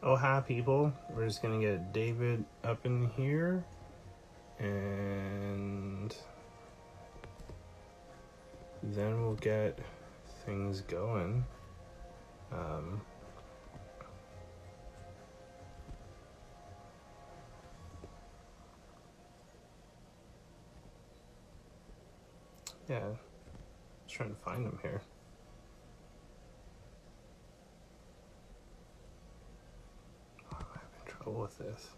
Oh, hi, people. We're just going to get David up in here. And then we'll get things going. Um, yeah, just trying to find him here. Oh, I'm having trouble with this.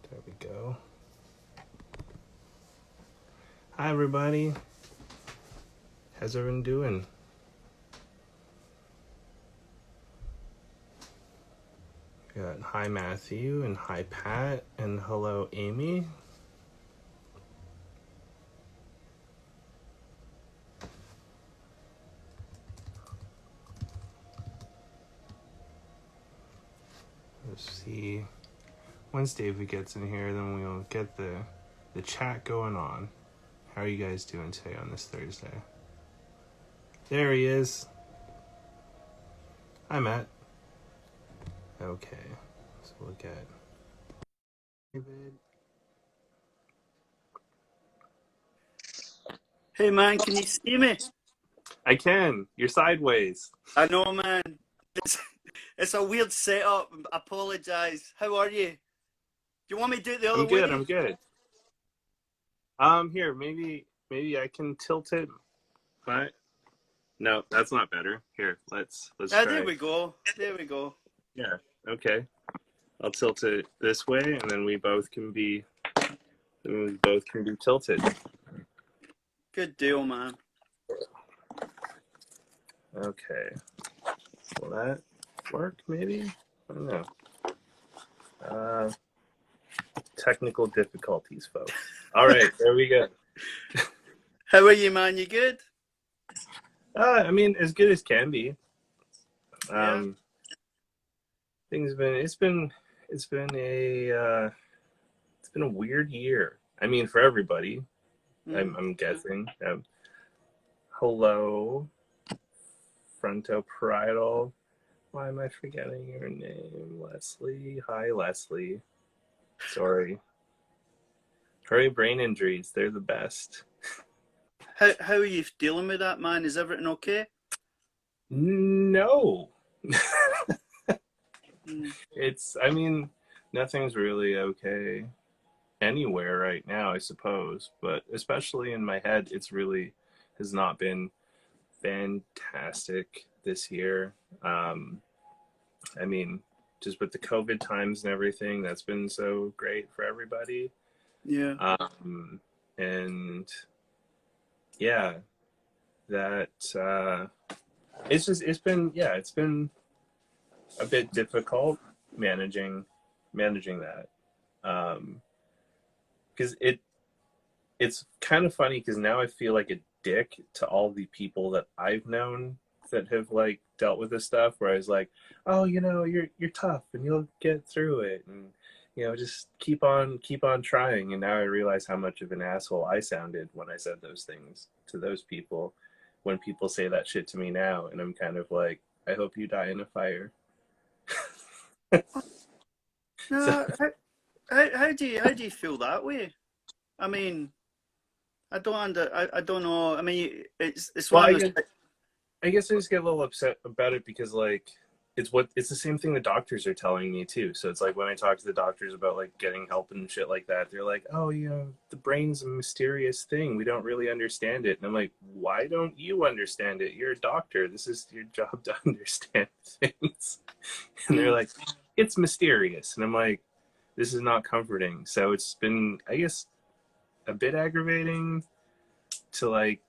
There we go. Hi, everybody. How's everyone doing? We got hi, Matthew, and hi, Pat, and hello, Amy. Let's see. Once David gets in here, then we'll get the chat going on. How are you guys doing today on this Thursday? There he is. Hi, Matt. Okay, so we'll get David. Hey man, can you see me? I can. You're sideways. I know, man. It's a weird setup. I apologise. How are you? Do you want me to do it the other I'm good. way? I'm good. Here, maybe I can tilt it. But no, that's not better. Here, let's There try. we go. There we go. Yeah. Okay. I'll tilt it this way, and then we both can be tilted. Good deal, man. Okay. Will that work? Maybe. I don't know. Technical difficulties, folks. All right, there we go. How are you, man? You good? I mean, as good as can be. Yeah. Things been it's been a weird year. I mean, for everybody. I'm guessing. Hello, Fronto Parietal. Why am I forgetting your name, Leslie? Hi, Leslie. Sorry. Hurry, brain injuries. They're the best. How are you dealing with that, man? Is everything okay? No. Mm. I mean, nothing's really okay anywhere right now, I suppose. But especially in my head, it's really has not been fantastic this year. I mean, just with the COVID times and everything, that's been so great for everybody. Yeah. And yeah, that it's been a bit difficult managing that. Because it's kind of funny because now I feel like a dick to all the people that I've known that have like dealt with this stuff. Where I was like, oh, you're tough and you'll get through it, and just keep on trying. And now I realize how much of an asshole I sounded when I said those things to those people. When people say that shit to me now, and I'm kind of like, I hope you die in a fire. So No. How do you feel that way? I mean, I don't know. I mean, it's well, one of those. I guess I just get a little upset about it because like it's the same thing the doctors are telling me too. So it's like when I talk to the doctors about like getting help and shit like that, they're like, "Oh, the brain's a mysterious thing. We don't really understand it." And I'm like, "Why don't you understand it? You're a doctor. This is your job to understand things." And they're Mm. like, "It's mysterious." And I'm like, "This is not comforting." So it's been, I guess, a bit aggravating to like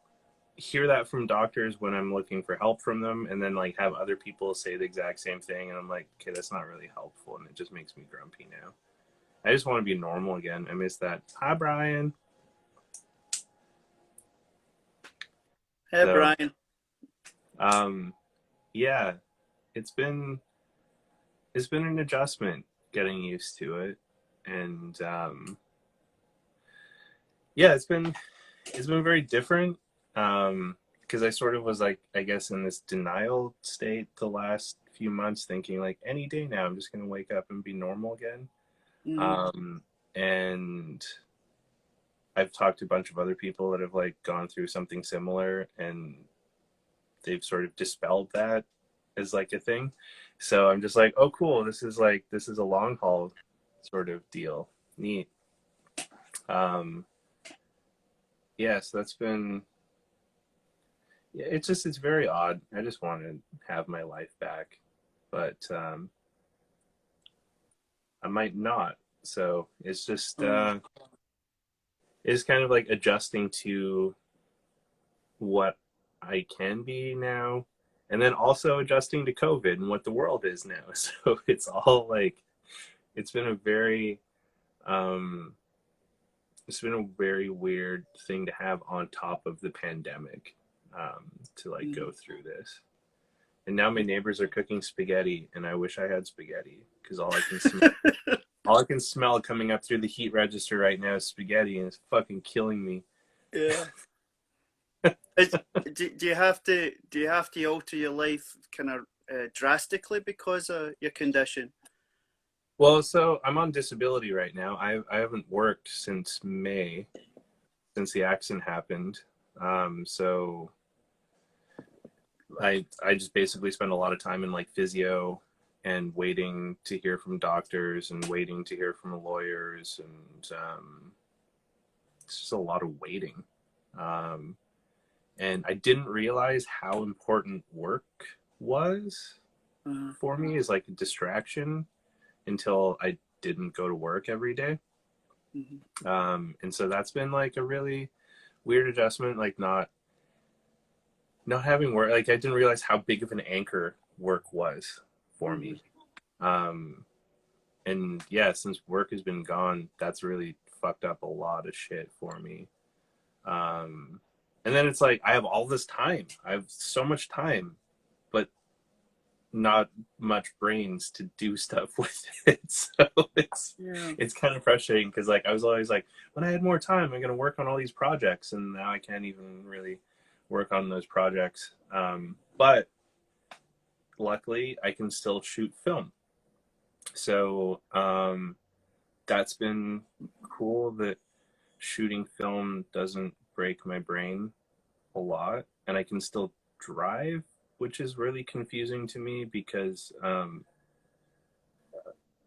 hear that from doctors when I'm looking for help from them, and then like have other people say the exact same thing, and I'm like, okay, that's not really helpful, and it just makes me grumpy now. I just want to be normal again. I miss that. Hi, Brian. Hey, So, Brian. yeah, it's been an adjustment getting used to it, and yeah, it's been very different. Because I sort of was like, I guess, in this denial state the last few months thinking like any day now I'm just going to wake up and be normal again. Mm, And I've talked to a bunch of other people that have like gone through something similar, and they've sort of dispelled that as like a thing. So I'm just like, oh, cool. This is a long haul sort of deal. Neat. Um, yeah, so that's been, yeah, it's very odd. I just want to have my life back, but I might not. So it's just, mm, it's kind of like adjusting to what I can be now, and then also adjusting to COVID and what the world is now. So it's all like, it's been a very, um, it's been a very weird thing to have on top of the pandemic, to like mm. go through this. And now my neighbors are cooking spaghetti, and I wish I had spaghetti because all I can smell coming up through the heat register right now is spaghetti, and it's fucking killing me. Yeah. Is, do you have to alter your life kind of drastically because of your condition? Well, so I'm on disability right now. I haven't worked since May, since the accident happened. So I just basically spend a lot of time in like physio and waiting to hear from doctors and waiting to hear from lawyers, and it's just a lot of waiting. Um, and I didn't realize how important work was Uh, for me as like a distraction until I didn't go to work every day. mhm, And so that's been like a really weird adjustment, like not having work. Like I didn't realize how big of an anchor work was for mhm. me. Um, and yeah, since work has been gone, that's really fucked up a lot of shit for me. Um, and then it's like I have all this time. I have so much time, but not much brains to do stuff with it. So Yeah. it's kind of frustrating because like I was always like, when I had more time, I'm gonna work on all these projects, and now I can't even really work on those projects. But luckily, I can still shoot film. So that's been cool that shooting film doesn't break my brain a lot, and I can still drive, which is really confusing to me because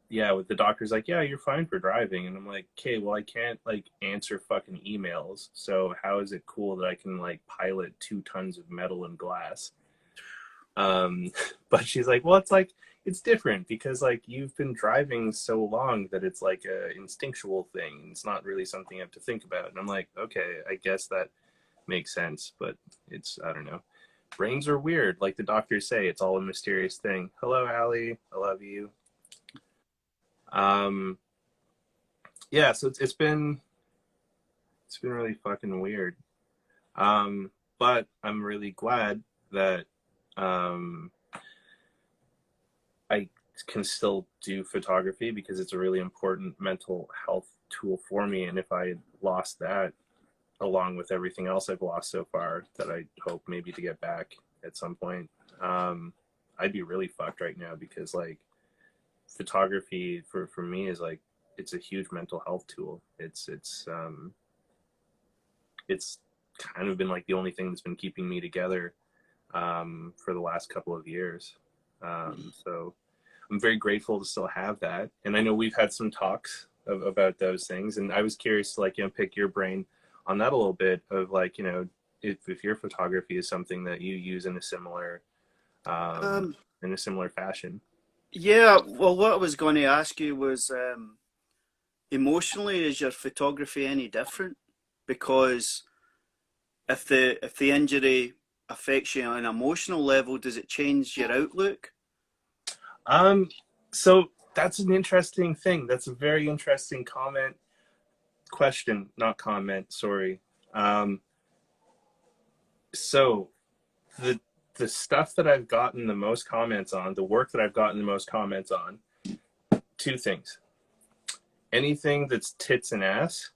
yeah, with the doctor's like, yeah, you're fine for driving, and I'm like, okay, well, I can't like answer fucking emails, so how is it cool that I can like pilot 2 tons of metal and glass? um but she's like, well, it's like it's different because like you've been driving so long that it's like a instinctual thing, it's not really something you have to think about. And I'm like, okay, I guess that makes sense, but it's, I don't know, brains are weird, like the doctors say, it's all a mysterious thing. Hello, Allie, I love you. um yeah, so it's been really fucking weird. But I'm really glad that um I can still do photography because it's a really important mental health tool for me. And if I had lost that, along with everything else I've lost so far, that I hope maybe to get back at some point, um, I'd be really fucked right now because like photography for me is like, it's a huge mental health tool. It's kind of been like the only thing that's been keeping me together for the last couple of years. So I'm very grateful to still have that. And I know we've had some talks about those things. And I was curious to like, pick your brain on that a little bit of like, if your photography is something that you use um, Um, in a similar fashion. yeah, well, what I was going to ask you was emotionally, is your photography any different? Because if the injury affects you on an emotional level, does it change your outlook? Um, so that's an interesting thing. That's a very interesting question, not comment. Sorry. Um, so the the stuff that I've gotten the most comments on, the work that I've gotten the most comments on, two things. Anything that's tits and ass,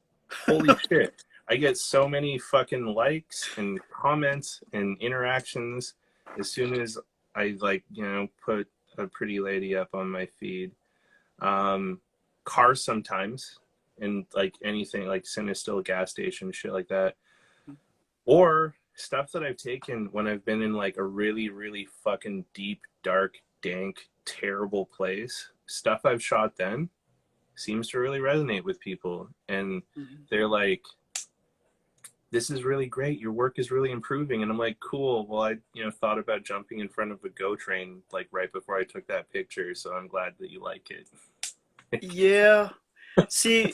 holy shit. I get so many fucking likes and comments and interactions as soon as I like, put a pretty lady up on my feed. Um, Cars sometimes, and like anything like Cinestill gas station, shit like that. Or stuff that I've taken when I've been in like a really, really fucking deep, dark, dank, terrible place. Stuff I've shot then seems to really resonate with people. And Mhm. they're like, this is really great. Your work is really improving. And I'm like, cool. Well, I, thought about jumping in front of a go train like right before I took that picture. So I'm glad that you like it. Yeah. See,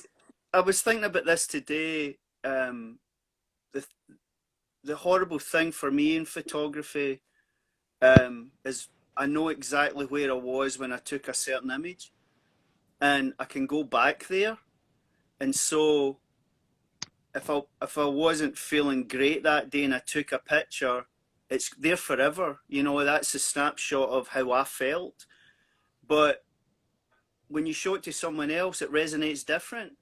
I was thinking about this today. The the horrible thing for me in photography is I know exactly where I was when I took a certain image, and I can go back there. And so if I wasn't feeling great that day and I took a picture, it's there forever. You know, that's a snapshot of how I felt. But when you show it to someone else, it resonates different.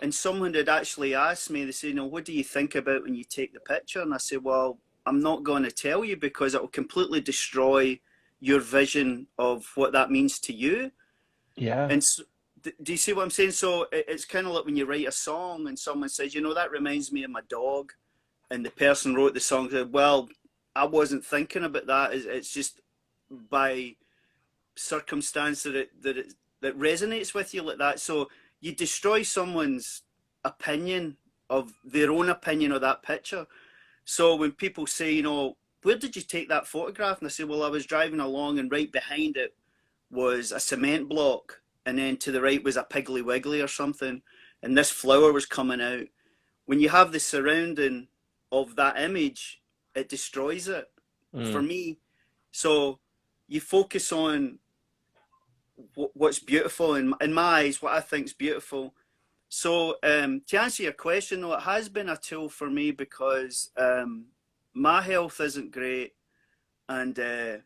And someone had actually asked me, they said, what do you think about when you take the picture? And I said, well, I'm not going to tell you because it will completely destroy your vision of what that means to you. Yeah. And so, do you see what I'm saying? So it's kind of like when you write a song and someone says, that reminds me of my dog. And the person wrote the song said, well, I wasn't thinking about that. It's just by circumstance that resonates with you like that. So you destroy someone's opinion of their own opinion of that picture. So when people say, where did you take that photograph? And I say, well, I was driving along and right behind it was a cement block. And then to the right was a Piggly Wiggly or something. And this flower was coming out. When you have the surrounding of that image, it destroys it for Mm. me. So you focus on what's beautiful in my eyes, what I think is beautiful. So to answer your question, though, it has been a tool for me because my health isn't great, and I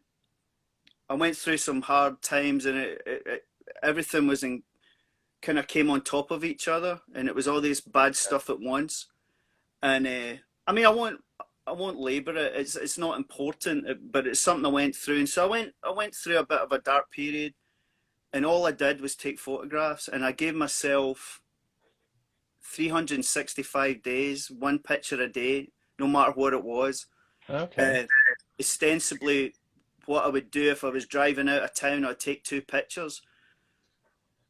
went through some hard times, and everything was in kind of came on top of each other, and it was all this bad stuff at once. And I mean, I won't labour it. It's not important, but it's something I went through, and so I went through a bit of a dark period, and all I did was take photographs, and I gave myself 365 days, one picture a day, no matter what it was. Okay. Uh, Ostensibly, what I would do if I was driving out of town, I'd take two pictures,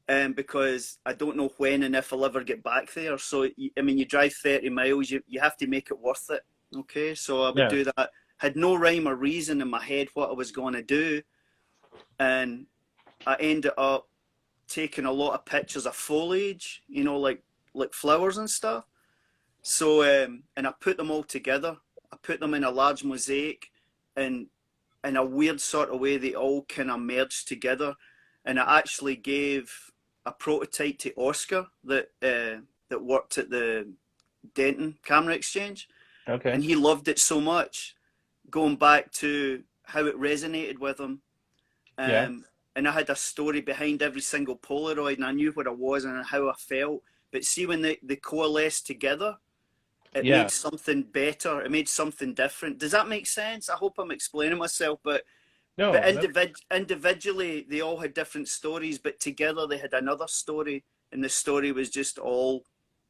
because I don't know when and if I'll ever get back there. So, I mean, you drive 30 miles, you have to make it worth it. Okay, so I would Yeah. do that. Had no rhyme or reason in my head what I was going to do, and I ended up taking a lot of pictures of foliage, like flowers and stuff. So and I put them all together. I put them in a large mosaic, and in a weird sort of way, they all kind of merged together. And I actually gave a prototype to Oscar that worked at the Denton Camera Exchange, Okay. and he loved it so much. Going back to how it resonated with him, Yeah. and I had a story behind every single Polaroid, and I knew what I was and how I felt. But see, when they coalesced together, it made Yeah. something better. It made something different. Does that make sense? I hope I'm explaining myself. But No, that individually, they all had different stories, but together they had another story, and the story was just all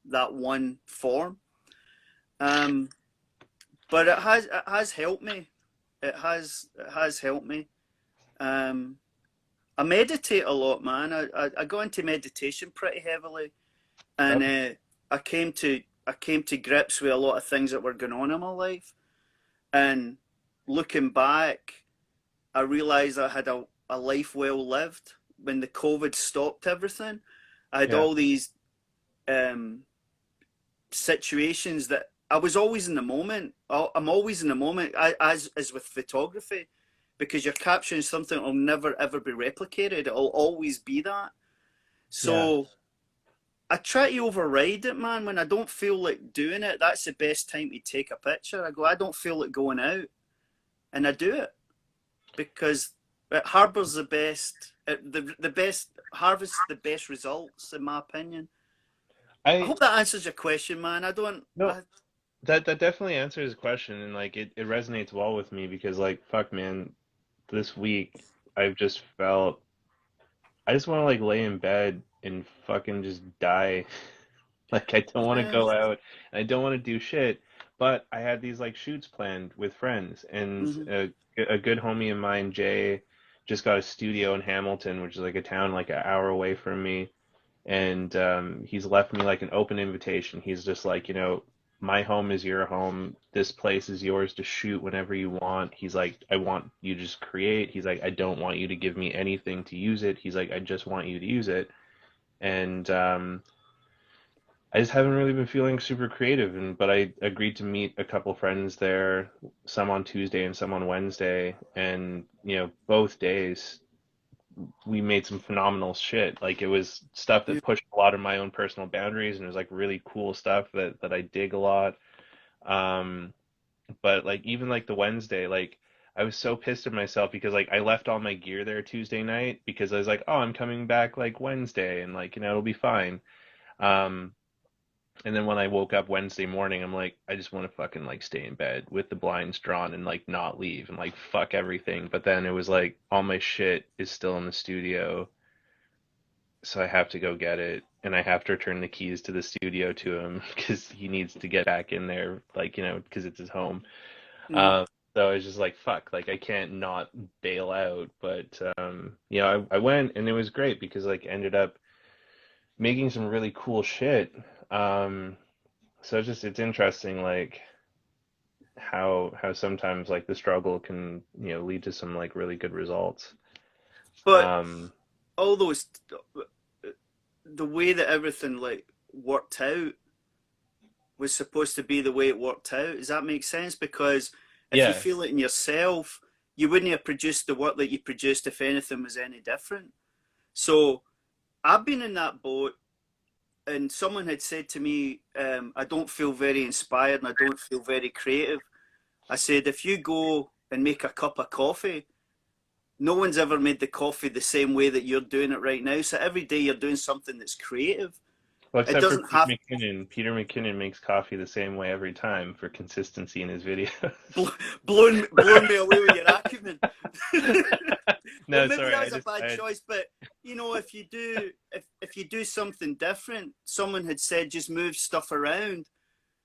that one form. Um, but it has helped me. It has helped me. Um, I meditate a lot, man. I got into meditation pretty heavily, and okay. I came to grips with a lot of things that were going on in my life. And looking back, I realized I had a life well lived. When the COVID stopped everything, I had Yeah. all these um, situations that I was always in the moment. I'm always in the moment, as with photography, because you're capturing something that will never ever be replicated. It'll always be that. Yeah. So I try to override it, man. When I don't feel like doing it, that's the best time to take a picture. I don't feel like going out, and I do it because it harbors the best, the best harvests the best results, in my opinion. I I hope that answers your question, man. I don't. no, that definitely answers the question, and like it resonates well with me because like fuck man, this week I've just felt I just want to like lay in bed and fucking just die. Like I don't want to Yeah. go out and I don't want to do shit. But I had these like shoots planned with friends, and Hmm. a good homie of mine, Jay, just got a studio in Hamilton, which is like a town like an hour away from me, and he's left me like an open invitation. He's just like, my home is your home. This place is yours to shoot whenever you want. He's like, I want you to just create. He's like, I don't want you to give me anything to use it. He's like, I just want you to use it. And I just haven't really been feeling super creative. But I agreed to meet a couple friends there, some on Tuesday and some on Wednesday. And both days we made some phenomenal shit. Like it was stuff Yeah. that pushed a lot of my own personal boundaries, and it was like really cool stuff that I dig a lot. Um, but like even like the Wednesday, like I was so pissed at myself because like I left all my gear there Tuesday night because I was like, oh, I'm coming back like Wednesday and like it'll be fine. Um, and then when I woke up Wednesday morning, I'm like, I just want to fucking like stay in bed with the blinds drawn and like not leave and like fuck everything. But then it was like all my shit is still in the studio, so I have to go get it, and I have to return the keys to the studio to him because he needs to get back in there, like because it's his home. Mm. Um, so I was just like, fuck, like I can't not bail out. But I went and it was great because like ended up making some really cool shit. Um, so it's interesting, like how sometimes like the struggle can lead to some like really good results. But Um, all those, the way that everything like worked out was supposed to be the way it worked out. Does that make sense? Because if you yeah, feel it in yourself, you wouldn't have produced the work that you produced if anything was any different. So I've been in that boat, and someone had said to me, I don't feel very inspired and I don't feel very creative. I said, if you go and make a cup of coffee, no one's ever made the coffee the same way that you're doing it right now. So every day you're doing something that's creative. well, It except for doesn't Pete have McKinnon. Peter McKinnon makes coffee the same way every time for consistency in his videos. blown me away with your acumen. Well, No, maybe sorry, that was a bad choice, but if you do if you do something different, someone had said just move stuff around.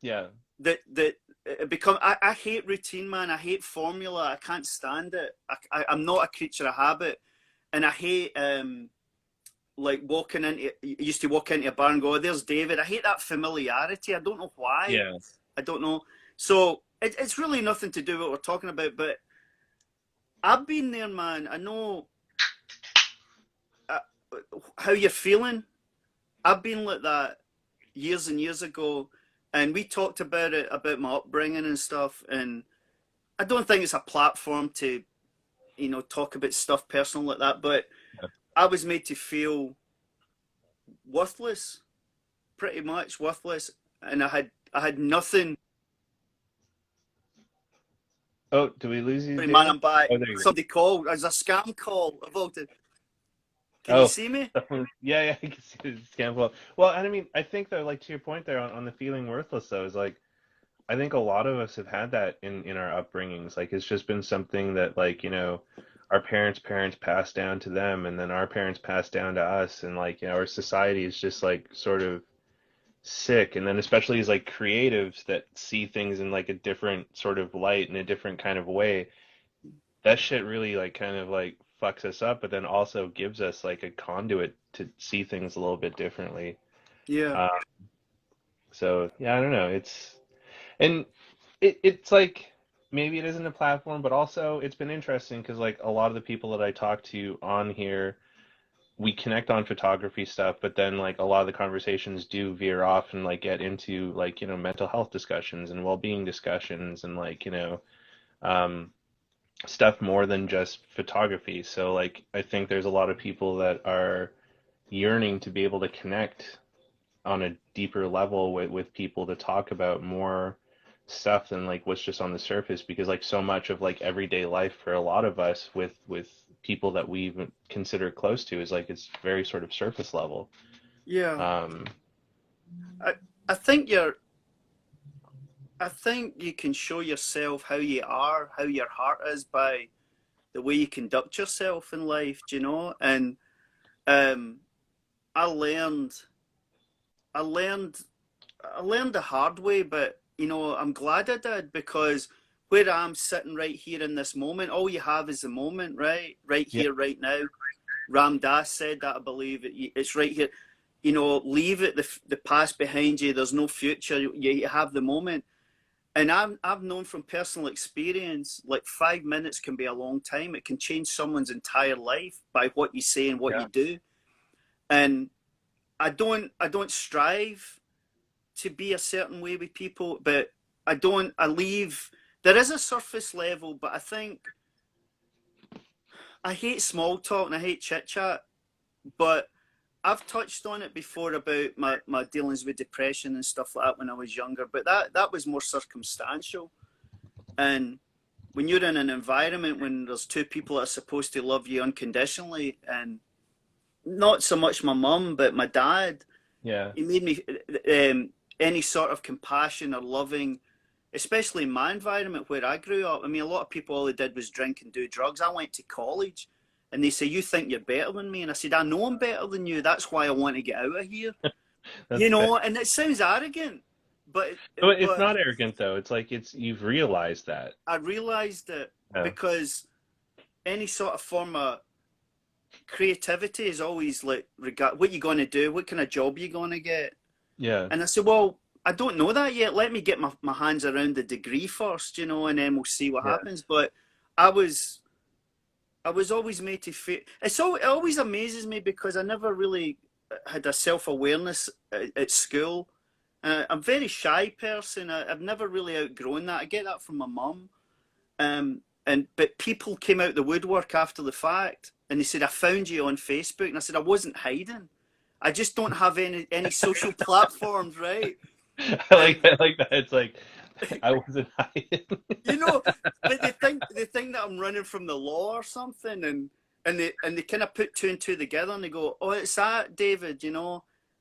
yeah. That it become. I hate routine, man. I hate formula. I can't stand it. I'm not a creature of habit, and I hate like walking into. You used to walk into a bar and go, oh, "There's David." I hate that familiarity. I don't know why. Yeah. I don't know. So it's really nothing to do with what we're talking about, but I've been there, man. I know uh, how you're feeling. I've been like that years and years ago, and we talked about it, about my upbringing and stuff. And I don't think it's a platform to, talk about stuff personal like that. But I was made to feel worthless, pretty much worthless, and I had nothing. Oh, do we lose you, Sorry, man, David? I'm back. Oh, there you Somebody called. It was a scam call. Can you go. see me? Oh, yeah, I can see the scam. Well, and I mean, I think though, like to your point there on the feeling worthless though, is like I think a lot of us have had that in our upbringings. Like it's just been something that like, our parents passed down to them and then our parents passed down to us and like, our society is just like sort of sick. And then especially as like creatives that see things in like a different sort of light in a different kind of way, that shit really like kind of like fucks us up, but then also gives us like a conduit to see things a little bit differently. Yeah, Uh, so yeah, I don't know. And it's like maybe it isn't a platform, but also it's been interesting because like a lot of the people that I talk to on here, we connect on photography stuff, but then like a lot of the conversations do veer off and like get into like, mental health discussions and well-being discussions and like, um, stuff more than just photography. So like I think there's a lot of people that are yearning to be able to connect on a deeper level with people to talk about more stuff than like what's just on the surface because like so much of like everyday life for a lot of us with people that we even consider close to is like it's very sort of surface level. yeah. um I I think you're. I think you can show yourself how you are, how your heart is by the way you conduct yourself in life, do you know? And um, I learned, I learned, I learned the hard way, but I'm glad I did, because where I'm sitting right here in this moment, all you have is the moment, right? Right Yeah. here, right now. Ram Dass said that, I believe. It's right here. Leave it, the past behind you. There's no future. You have the moment. And I've known from personal experience, like 5 minutes can be a long time. It can change someone's entire life by what you say and what Yeah. you do. And I don't strive to be a certain way with people, but I leave. There is a surface level, but I think I hate small talk and I hate chit chat. But I've touched on it before about my dealings with depression and stuff like that when I was younger, but that was more circumstantial. And when you're in an environment when there's two people that are supposed to love you unconditionally, and not so much my mum, but my dad, Yeah. he made me any sort of compassion or loving, especially in my environment where I grew up. I mean, a lot of people, all they did was drink and do drugs. I went to college and they say, you think you're better than me? And I said, I know I'm better than you. That's why I want to get out of here. That's fair. And it sounds arrogant, but But it's but not arrogant though. It's like you've realized that. I realized it Yeah. because any sort of form of creativity is always like, what you going to do? What kind of job you going to get? Yeah. And I said, well, I don't know that yet. Let me get my hands around the degree first, and then we'll see what Yeah. happens. But I was always made to feel. It always amazes me because I never really had a self-awareness at school. I'm a very shy person. I've never really outgrown that. I get that from my mum. But people came out the woodwork after the fact, and they said, I found you on Facebook. And I said, I wasn't hiding. I just don't have any social platforms, right? And I like that. It's like I wasn't hiding. you know, but they think that I'm running from the law or something, and they kind of put two and two together, and they go, "Oh, it's that David,"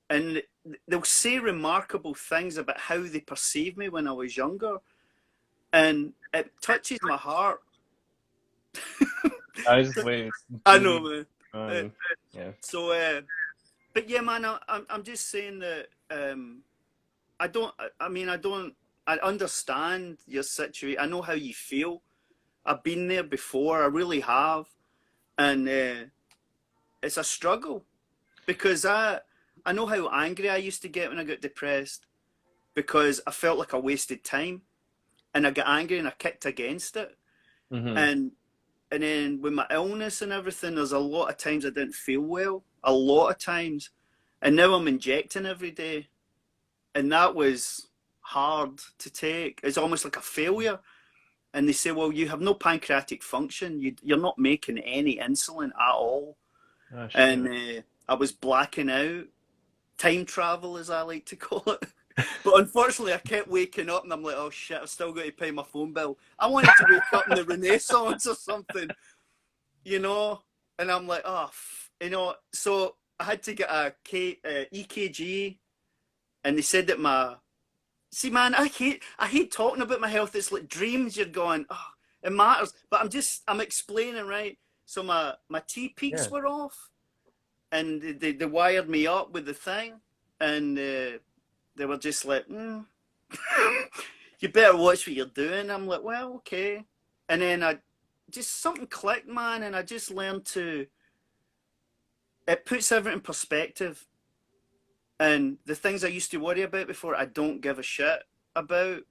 and they'll say remarkable things about how they perceived me when I was younger, and it touches my heart. I was just waiting. I know, man. Yeah. So, but yeah, man, I'm just saying that I don't. I mean, I don't. I understand your situation. I know how you feel. I've been there before. I really have, and it's a struggle because I know how angry I used to get when I got depressed because I felt like I wasted time, and I got angry and I kicked against it, Hmm. and then with my illness and everything, there's a lot of times I didn't feel well, a lot of times, and now I'm injecting every day, and that was hard to take. It's almost like a failure. And they say, well, you have no pancreatic function. You're not making any insulin at all. Oh shit. And I was blacking out, time travel, as I like to call it. But unfortunately, I kept waking up and I'm like, oh shit, I've still got to pay my phone bill. I wanted to wake up in the Renaissance or something, And I'm like, so I had to get a EKG, and they said that see, man, I hate talking about my health. It's like dreams. You're going, oh, it matters. But I'm explaining, right? So my T peaks Yeah. were off, and they wired me up with the thing, and they were just like, you better watch what you're doing. I'm like, well, okay. And then something clicked, man, and I just learned it puts everything in perspective. And the things I used to worry about before, I don't give a shit about.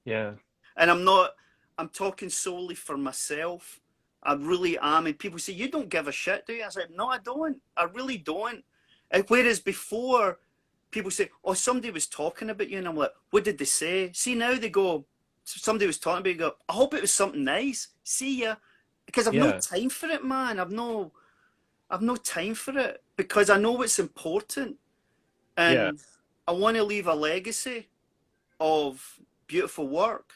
Yeah. And I'm talking solely for myself. I really am. And people say, you don't give a shit, do you? I said, no, I don't. I really don't. And whereas before, people say, oh, somebody was talking about you. And I'm like, what did they say? See, now they go, somebody was talking about you, go, I hope it was something nice. See ya. Because I've no Yeah. time for it, man. I've no time for it because I know what's important. Yeah. And I want to leave a legacy of beautiful work.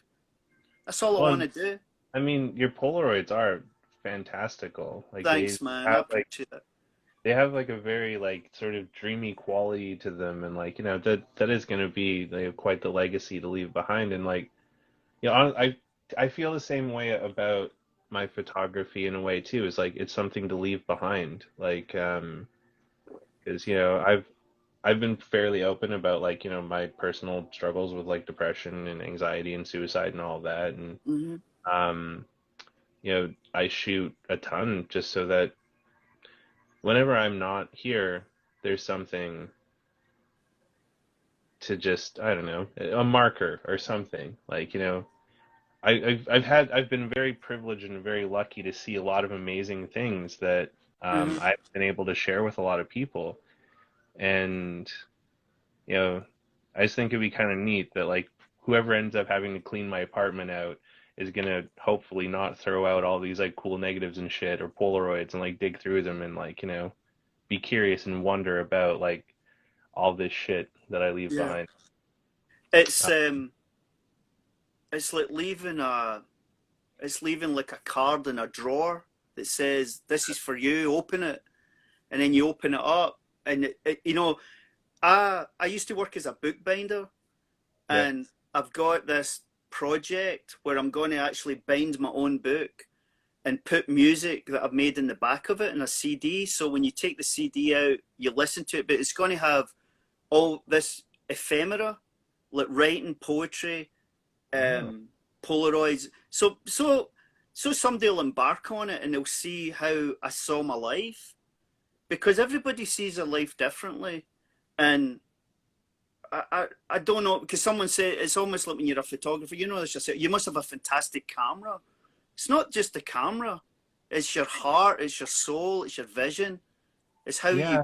That's all I Well, want to do. I mean, your Polaroids are fantastical. Like Thanks, man. I have like appreciate it. they have like a very like sort of dreamy quality to them, and like that is going to be like quite the legacy to leave behind. And like I feel the same way about my photography in a way too. Is like it's something to leave behind. Like, because I've been fairly open about like my personal struggles with like depression and anxiety and suicide and all that, and Hmm. um, I shoot a ton just so that whenever I'm not here, there's something to just, I don't know, a marker or something. Like, I've been very privileged and very lucky to see a lot of amazing things that Hmm. I've been able to share with a lot of people. And, you know, I just think it'd be kind of neat that like whoever ends up having to clean my apartment out is gonna hopefully not throw out all these like cool negatives and shit or Polaroids and like dig through them and like, be curious and wonder about like all this shit that I leave Yeah. behind. It's Uh, um it's like leaving like a card in a drawer that says this is for you, open it, and then you open it up, and I used to work as a bookbinder, yeah. and I've got this project where I'm going to actually bind my own book and put music that I've made in the back of it in a CD. So when you take the CD out, you listen to it, but it's going to have all this ephemera, like writing, poetry, Oh, Polaroids. So somebody will embark on it and they'll see how I saw my life, because everybody sees their life differently, and I don't know, because someone said it's almost like when you're a photographer, this yourself, you must have a fantastic camera. It's not just the camera, it's your heart, it's your soul, it's your vision, it's how you. yeah.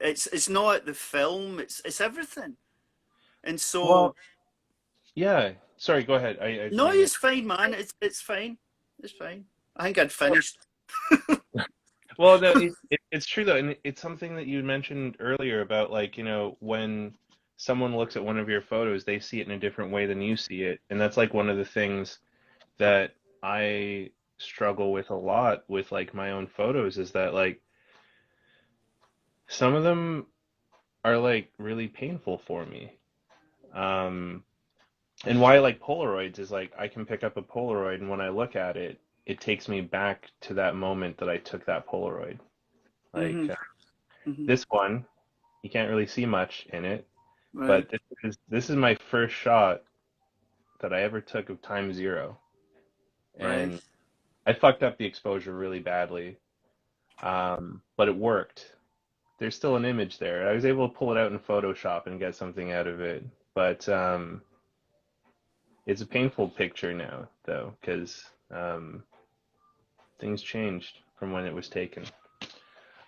It's not the film, it's everything. And so Well, yeah. Sorry, go ahead. I didn't no, mean to. it's fine, man. It's fine. It's fine. I think I'd finished. Well, no, it's true though, and it's something that you mentioned earlier about like, when someone looks at one of your photos, they see it in a different way than you see it. And that's like one of the things that I struggle with a lot with like my own photos is that like some of them are like really painful for me. Um, and why I like Polaroids is like I can pick up a Polaroid and when I look at it, it takes me back to that moment that I took that Polaroid. Like Hmm. Hmm. this one, you can't really see much in it, Right. but this is my first shot that I ever took of time zero, Right. and I fucked up the exposure really badly, but it worked. There's still an image there. I was able to pull it out in Photoshop and get something out of it, but it's a painful picture now, though, because things changed from when it was taken.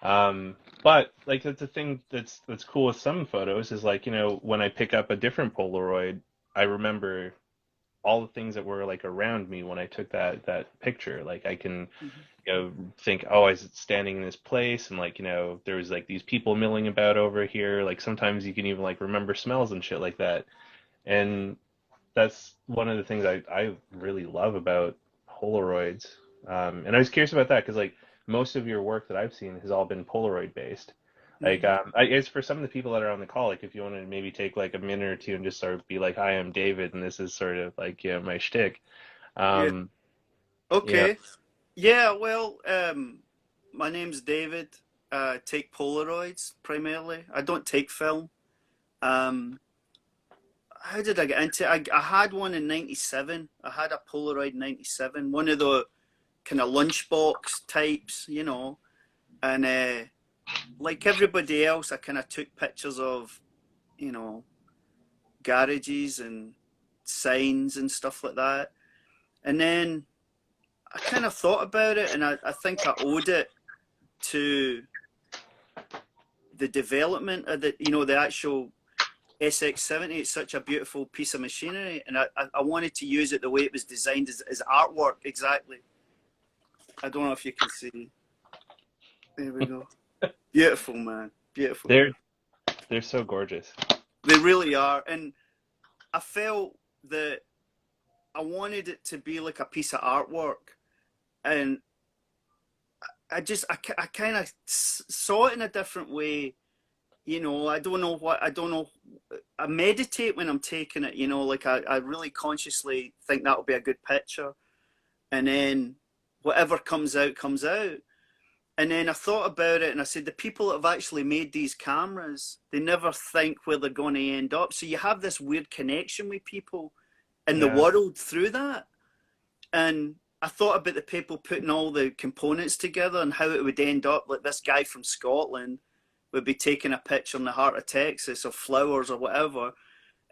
But like that's the thing that's cool with some photos is like, when I pick up a different Polaroid, I remember all the things that were like around me when I took that picture. Like I can, Hmm. think, oh, I was standing in this place and like, there was like these people milling about over here. Like sometimes you can even like remember smells and shit like that. And that's one of the things I really love about Polaroids. And I was curious about that because like most of your work that I've seen has all been Polaroid based. Like, Hmm. I guess for some of the people that are on the call, like if you want to maybe take like a minute or two and just sort of be like, "Hi, I'm David, and this is sort of like my shtick." Yeah. Um, you know, Okay. Yeah. Well, my name's David. Take Polaroids primarily. I don't take film. Um, how did I get into it? I had one in '97. I had a Polaroid '97, one of the kind of lunchbox types, and like everybody else, I kind of took pictures of, you know, garages and signs and stuff like that. And then I kind of thought about it, and I think I owed it to the development of the actual SX70. It's such a beautiful piece of machinery, and I wanted to use it the way it was designed as artwork exactly. I don't know if you can see. There we go. Beautiful, man. Beautiful. they're they're so gorgeous. They really are. And I felt that I wanted it to be like a piece of artwork. And I kind of saw it in a different way. I don't know what, I don't know. I meditate when I'm taking it, like I really consciously think that'll be a good picture. And then whatever comes out comes out. And then I thought about it and I said, the people that have actually made these cameras, they never think where they're going to end up. So you have this weird connection with people in the Yeah. world through that. And I thought about the people putting all the components together and how it would end up. Like this guy from Scotland would be taking a picture in the heart of Texas of flowers or whatever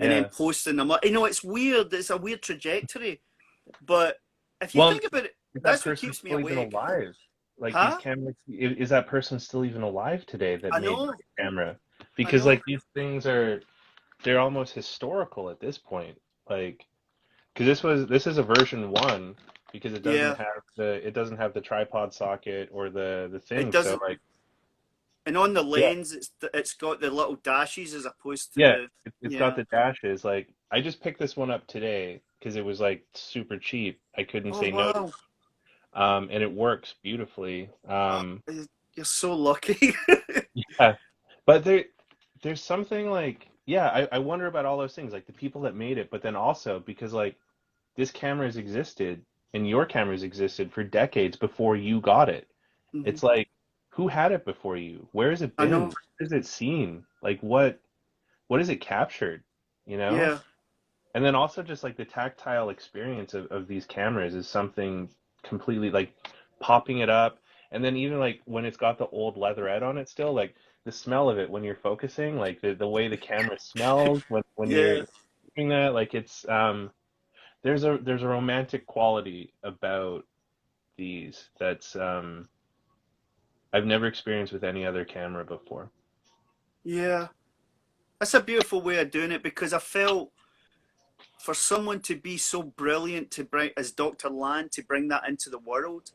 and then Yeah. posting them up. You know, it's weird. It's a weird trajectory. But if you Well, think about it, is that that's what person keeps me still even awake. alive? Like these Huh? cameras, is that person still even alive today that I made know. the camera? I Because know. like these things are, they're almost historical at this point. Like, because this is a version one because Yeah. it doesn't have the tripod socket or the It thing. So doesn't. like, And on the yeah, lens, it's got the little dashes as opposed to yeah, the. it's got Yeah. the dashes. Like, I just picked this one up today because it was like super cheap. I couldn't Oh say no. wow. And it works beautifully. Oh, you're so lucky. Yeah, but there's something like, yeah, I wonder about all those things, like the people that made it, but then also because like this camera's existed and your cameras existed for decades before you got it. Hmm. It's like, who had it before you? Where has it I been? know. Where has it seen? Like what has it captured? You know? Yeah. And then also just like the tactile experience of these cameras is something completely like popping it up. And then even like when it's got the old leatherette on it still, like the smell of it when you're focusing, like the way the camera smells when Yeah. you're doing that, like it's there's a romantic quality about these that's I've never experienced with any other camera before. Yeah. That's a beautiful way of doing it because I felt for someone to be so brilliant to bring as Dr. Land to bring that into the world,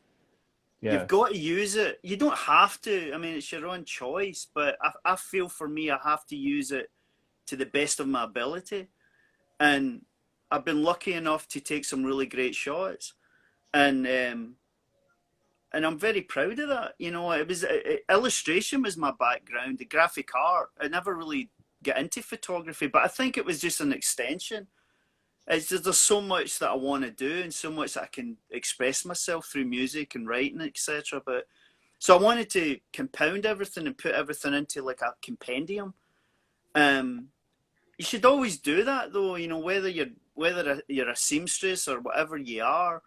you've Yeah. got to use it. You don't have to. I mean, it's your own choice, but I feel for me, I have to use it to the best of my ability. And I've been lucky enough to take some really great shots, and I'm very proud of that. You know, illustration was my background, the graphic art. I never really get into photography, but I think it was just an extension. It's just there's so much that I want to do, and so much that I can express myself through music and writing, etc. But so I wanted to compound everything and put everything into like a compendium. Um, you should always do that though. You know, whether you're a seamstress or whatever you are,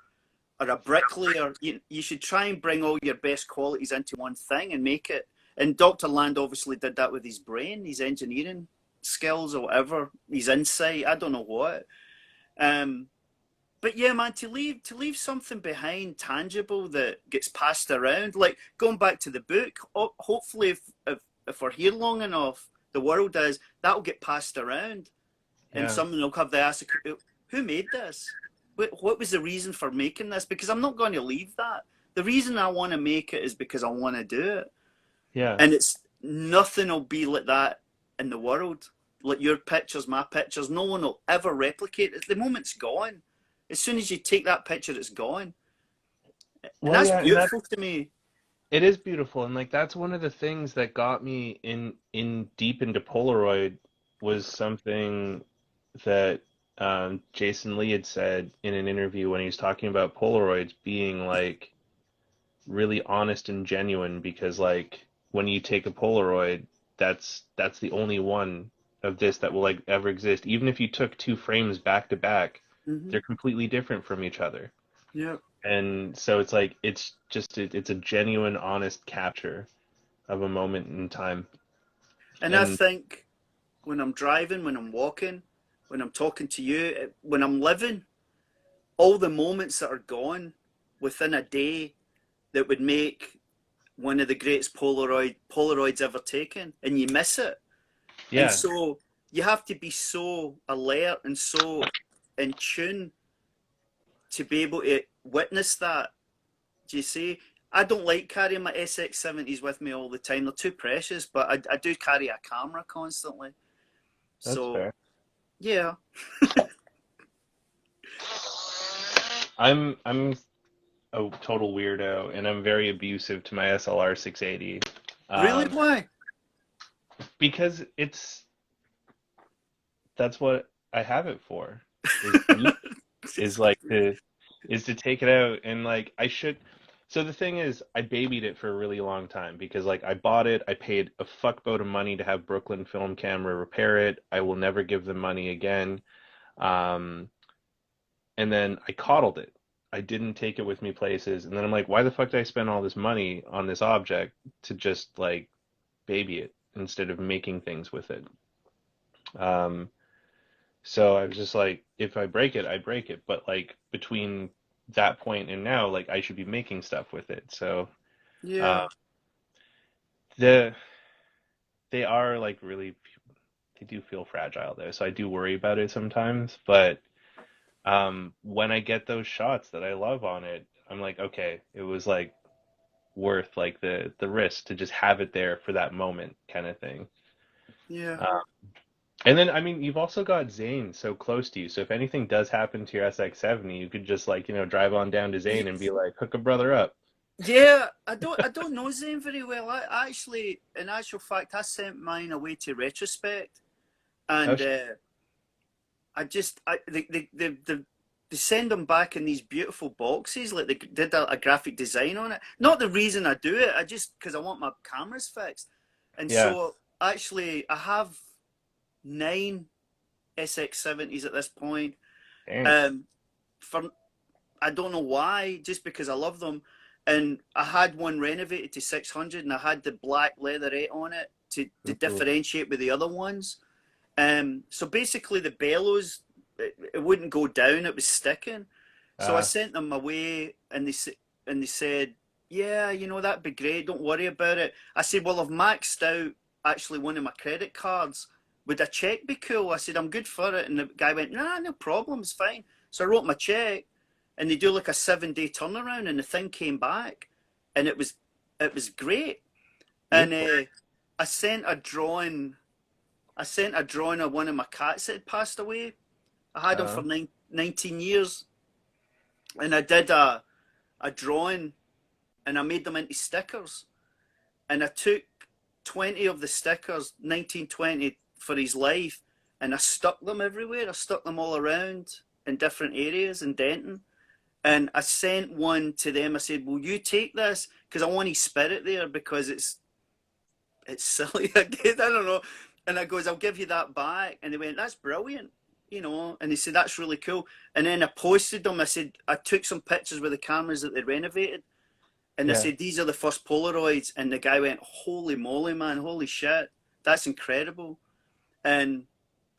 or a bricklayer, you should try and bring all your best qualities into one thing and make it. And Dr. Land obviously did that with his brain, his engineering skills or whatever, his insight. I don't know what. Um, but yeah, man, to leave something behind tangible that gets passed around, like going back to the book. Hopefully, if we're here long enough, the world is that'll get passed around, and Yeah. someone will have the ask, who made this? What was the reason for making this? Because I'm not going to leave that. The reason I want to make it is because I want to do it, Yeah. and it's nothing will be like that in the world. Like your pictures, my pictures, no one will ever replicate it. The moment's gone. As soon as you take that picture, it's gone, and Well, that's yeah, and that beautiful to me. it is beautiful, and like that's one of the things that got me in deep into Polaroid was something that Jason Lee had said in an interview when he was talking about Polaroids being like really honest and genuine because like when you take a Polaroid, that's the only one of this that will like ever exist. Even if you took two frames back to back, Hmm. they're completely different from each other. Yeah, And so it's like it's a genuine, honest capture of a moment in time. and I And think when I'm driving, when I'm walking, when I'm talking to you, when I'm living, all the moments that are gone within a day that would make one of the greatest Polaroids ever taken, and you miss it. And yeah, so you have to be so alert and so in tune to be able to witness that. Do you see? I don't like carrying my SX70s with me all the time. They're too precious, but I do carry a camera constantly. that's So fair. yeah. I'm a total weirdo and I'm very abusive to my SLR 680. Really? Um, Why? because that's what I have it for. Is to use, is like to is to take it out and like I should. So the thing is, I babied it for a really long time because like I bought it, I paid a fuckboat of money to have Brooklyn Film Camera repair it. I will never give them money again. Um, and then I coddled it. I didn't take it with me places, and then I'm like, why the fuck did I spend all this money on this object to just like baby it instead of making things with it? Um, so I was just like, if I break it, I break it. But like between that point and now, like I should be making stuff with it. So Yeah, uh, the they are like really they do feel fragile though. So I do worry about it sometimes. But when I get those shots that I love on it, I'm like, okay, it was like worth like the risk to just have it there for that moment kind of thing. yeah. Uh, and then I mean, you've also got Zane so close to you. So if anything does happen to your SX70, you could just like, drive on down to Zane and be like, hook a brother up. Yeah, I don't know Zane very well. I actually, in actual fact, I sent mine away to Retrospect, Oh, and they send them back in these beautiful boxes, like they did a graphic design on it. Not the reason I do it, I just because I want my cameras fixed, and yeah. so actually I have 9 SX70s at this point. Dang. Um, for I don't know why, just because I love them. And I had one renovated to 600, and I had the black leatherette on it to Ooh. differentiate with the other ones. So basically, the bellows it wouldn't go down; it was sticking. So I Uh, sent them away, and they said, "Yeah, that'd be great. Don't worry about it." I said, "Well, I've maxed out actually one of my credit cards. Would a check be cool?" I said, "I'm good for it," and the guy went, "Nah, no problem. It's fine." So I wrote my check, and they do like a 7-day turnaround, and the thing came back, and it was great. And beautiful. I sent a drawing. I sent a drawing of one of my cats that had passed away. I had him Uh, for 19 years, and I did a drawing, and I made them into stickers. And I took 20 of the stickers, 1920 for his life, and I stuck them everywhere. I stuck them all around in different areas in Denton. And I sent one to them. I said, "Will you take this? Because I want his spirit there because it's silly." I don't know. And I goes, "I'll give you that back." And they went, "That's brilliant." And they said, "That's really cool." And then I posted them. I said, I took some pictures with the cameras that they renovated. And I yeah. said, "These are the first Polaroids." And the guy went, "Holy moly, man. Holy shit. That's incredible." And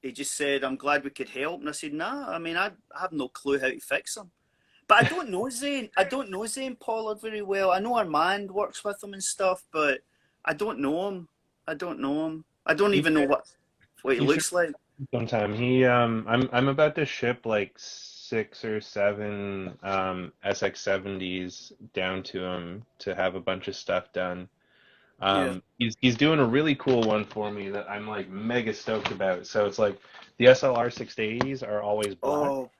he just said, "I'm glad we could help." And I said, "Nah, I mean, I have no clue how to fix them." But I don't know Zane. I don't know Zane Pollard very well. I know Armand works with him and stuff, but I don't know him. I don't know him. I don't You even know should, what he you should looks like. sometime. I'm about to ship like 6 or 7 SX70s down to him to have a bunch of stuff done. Yeah. He's doing a really cool one for me that I'm like mega stoked about. So it's like the SLR 680s are always black, Oh,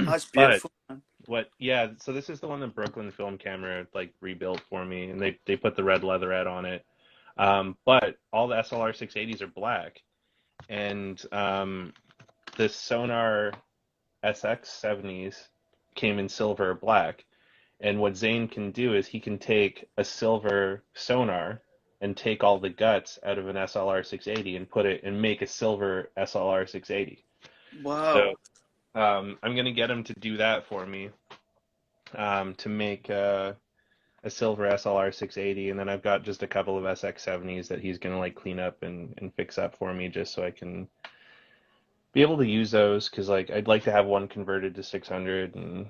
that's but beautiful, man. yeah, so this is the one that Brooklyn Film Camera like rebuilt for me, and they put the red leatherette on it. But all the SLR 680s are black, and the Sonar SX 70s came in silver or black. And what Zane can do is he can take a silver sonar and take all the guts out of an SLR 680 and put it and make a silver SLR 680. So Wow. I'm gonna get him to do that for me, to make a silver SLR 680, and then I've got just a couple of SX70s that he's gonna like clean up and fix up for me just so I can be able to use those because like I'd like to have one converted to 600 and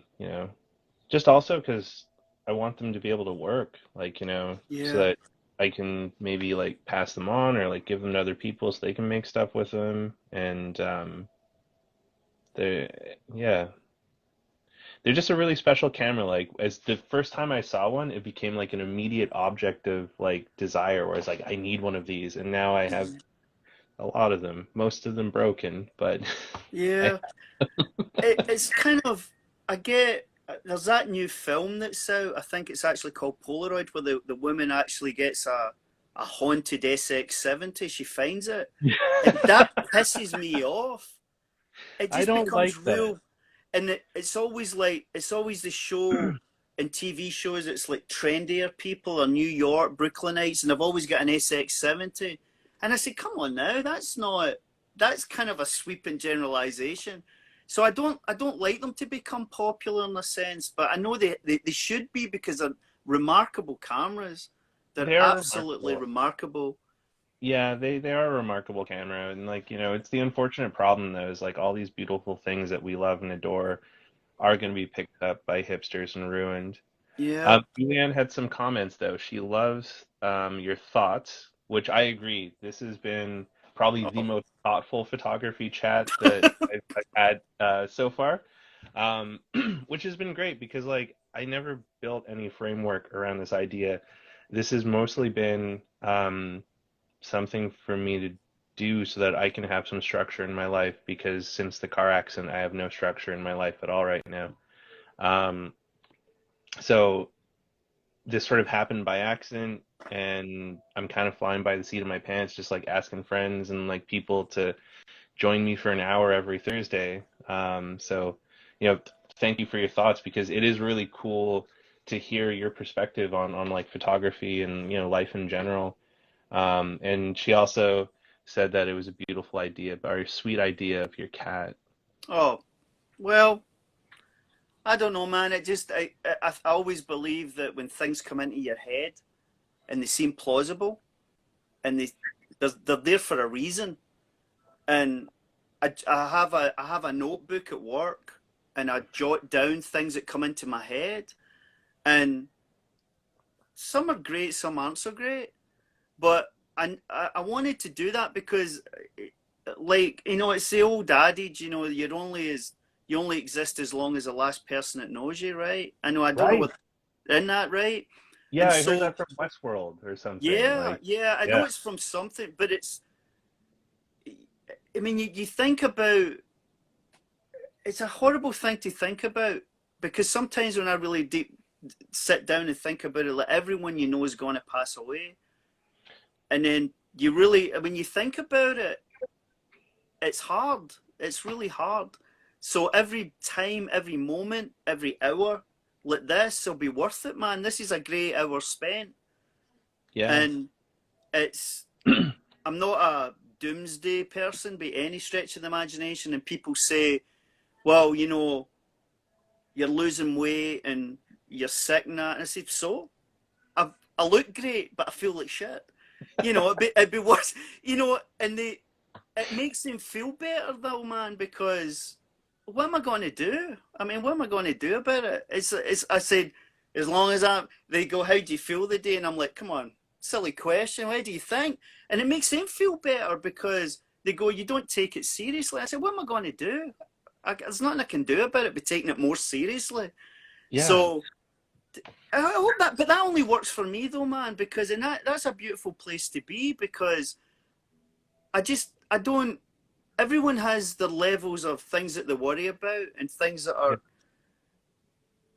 just also because I want them to be able to work like so Yeah. that I can maybe like pass them on or like give them to other people so they can make stuff with them and they yeah they're just a really special camera like as the first time I saw one it became like an immediate object of like desire where it's like I need one of these and now I have a lot of them most of them broken but I Yeah. It's kind of, I get, there's that new film that's out. I think it's actually called Polaroid, where the woman actually gets a haunted SX70. She finds it. And that pisses me off. It I just don't becomes like that. real. And it's always the show. in TV shows, it's like trendier people or New York, Brooklynites, and I've always got an SX70. And I said, come on now, that's kind of a sweeping generalization. So I don't like them to become popular in a sense, but I know they should be because they're remarkable cameras. They're They are absolutely remarkable. remarkable. Yeah, they are a remarkable camera, and like, it's the unfortunate problem though, is like all these beautiful things that we love and adore are going to be picked up by hipsters and ruined. Yeah. Julianne had some comments though. She loves your thoughts, which I agree. This has been probably the Oh. most thoughtful photography chat that I've had so far, which has been great because like I never built any framework around this idea. This has mostly been something for me to do so that I can have some structure in my life because since the car accident, I have no structure in my life at all right now. Um, so this sort of happened by accident, and I'm kind of flying by the seat of my pants, just like asking friends and like people to join me for an hour every Thursday. So, you know, thank you for your thoughts because it is really cool to hear your perspective on like photography and life in general. And she also said that it was a beautiful idea, or a sweet idea of your cat. Oh, well, I don't know, man. I always believe that when things come into your head and they seem plausible and they're there for a reason. And I have a notebook at work and I jot down things that come into my head. And some are great, some aren't so great. But I wanted to do that because, like, it's the old adage, you only exist as long as the last person that knows you, right? I don't know Right. what in that, right? Yeah, And I heard so, that from Westworld or something. yeah, Like, yeah, I know yeah, it's from something, but I mean, you think about, it's a horrible thing to think about because sometimes when I really deep sit down and think about it, like everyone you know is going to pass away, and then you really, when you think about it, it's hard. It's really hard. So every time, every moment, every hour like this will be worth it, man. This is a great hour spent, yeah, and it's. I'm not a doomsday person by any stretch of the imagination, and people say, well, you're losing weight and you're sick and that. And I said, so? I look great, but I feel like shit. It'd be worse. And it makes them feel better though, man, because what am I going to do? I mean, what am I going to do about it? I said, as long as they go, how do you feel the day? And I'm like, come on, silly question. What do you think? And it makes them feel better because they go, you don't take it seriously. I said, what am I going to do? There's nothing I can do about it but taking it more seriously. yeah, So I hope but that only works for me though, man, because that's a beautiful place to be because I don't. Everyone has their levels of things that they worry about and things that yeah, are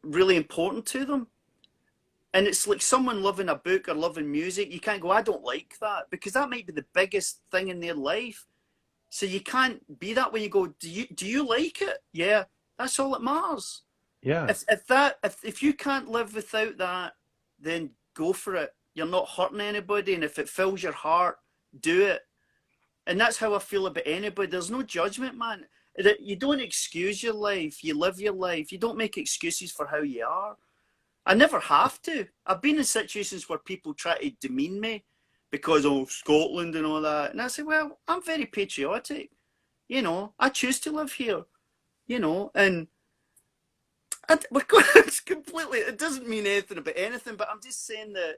really important to them. And it's like someone loving a book or loving music. You can't go, I don't like that, because that might be the biggest thing in their life. So you can't be that when you go, do you like it? Yeah, that's all that matters. yeah, If you can't live without that, then go for it. You're not hurting anybody, and if it fills your heart, do it. And that's how I feel about anybody. There's no judgment, man. You don't excuse your life. You live your life. You don't make excuses for how you are. I never have to. I've been in situations where people try to demean me because of Scotland and all that. And I say, well, I'm very patriotic. I choose to live here, and we're going, it's completely, it doesn't mean anything about anything, but I'm just saying that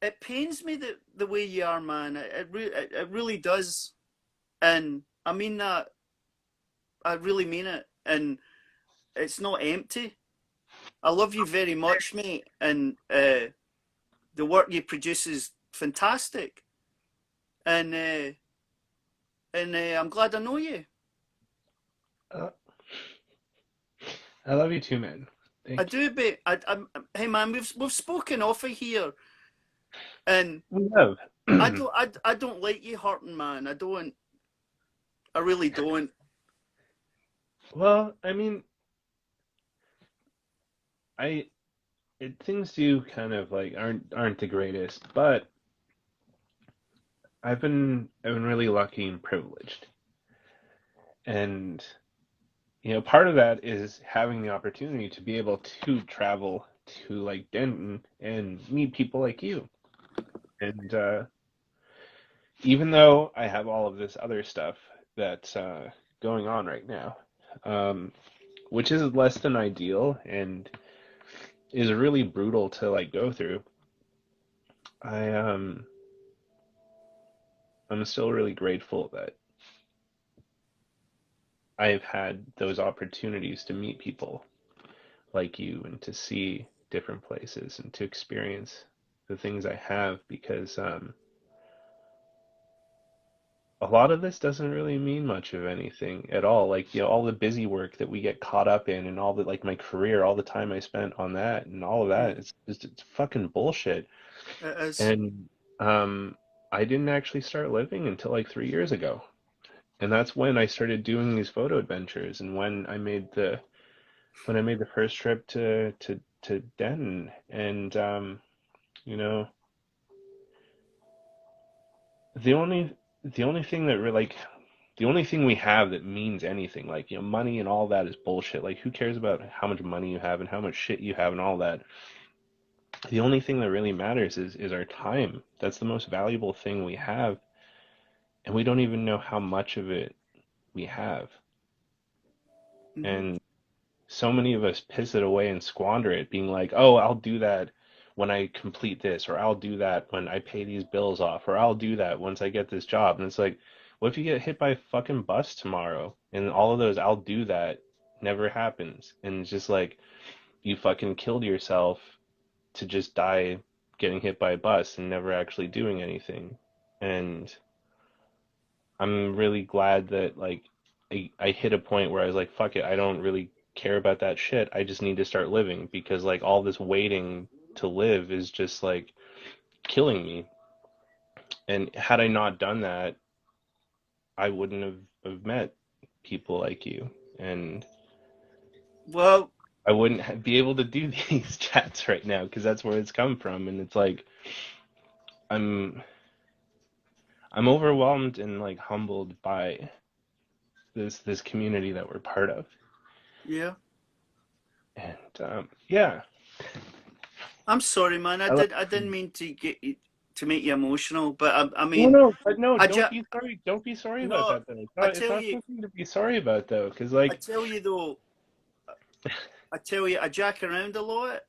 it pains me that the way you are, man. It really does. And I mean that. I really mean it. And it's not empty. I love you very much, mate. And the work you produce is fantastic. And I'm glad I know you. uh, I love you too, man. I Thank you. do, but hey, man, we've spoken off of here, and We have. I don't like you hurting, man. I don't. I really don't. Well, I mean, I things do kind of like aren't the greatest, but I've been really lucky and privileged. And part of that is having the opportunity to be able to travel to like Denton and meet people like you. And even though I have all of this other stuff that's going on right now, um, which is less than ideal and is really brutal to like go through, I I'm still really grateful that I've had those opportunities to meet people like you and to see different places and to experience the things I have because a lot of this doesn't really mean much of anything at all. Like, all the busy work that we get caught up in and all the like my career, all the time I spent on that and all of that, it's fucking bullshit. It is. And um I didn't actually start living until like 3 years ago. And that's when I started doing these photo adventures and when I made the first trip to Denton. And you know, the only the only thing that the only thing we have that means anything, like, money and all that is bullshit. Like, who cares about how much money you have and how much shit you have and all that? The only thing that really matters is our time. That's the most valuable thing we have, and we don't even know how much of it we have. Mm-hmm. And so many of us piss it away and squander it, being like, "Oh, I'll do that when I complete this, or I'll do that when I pay these bills off, or I'll do that once I get this job." And it's like, what if you get hit by a fucking bus tomorrow? And all of those "I'll do that" never happens. And it's just like you fucking killed yourself to just die getting hit by a bus and never actually doing anything. And I'm really glad that like I hit a point where I was like, fuck it, I don't really care about that shit. I just need to start living because like all this waiting to live is just like killing me. And had I not done that, I wouldn't have met people like you. And Well, I wouldn't be able to do these chats right now because that's where it's come from. And it's like I'm I'm overwhelmed and like humbled by this community that we're part of. yeah. And yeah, I'm sorry, man. I I love. did. I didn't mean to to make you emotional, but I No, mean, no, but no, I just don't be sorry about no. that though. I It's tell not you, something to be sorry about though, because I like, tell you though, I tell you, I jack around a lot,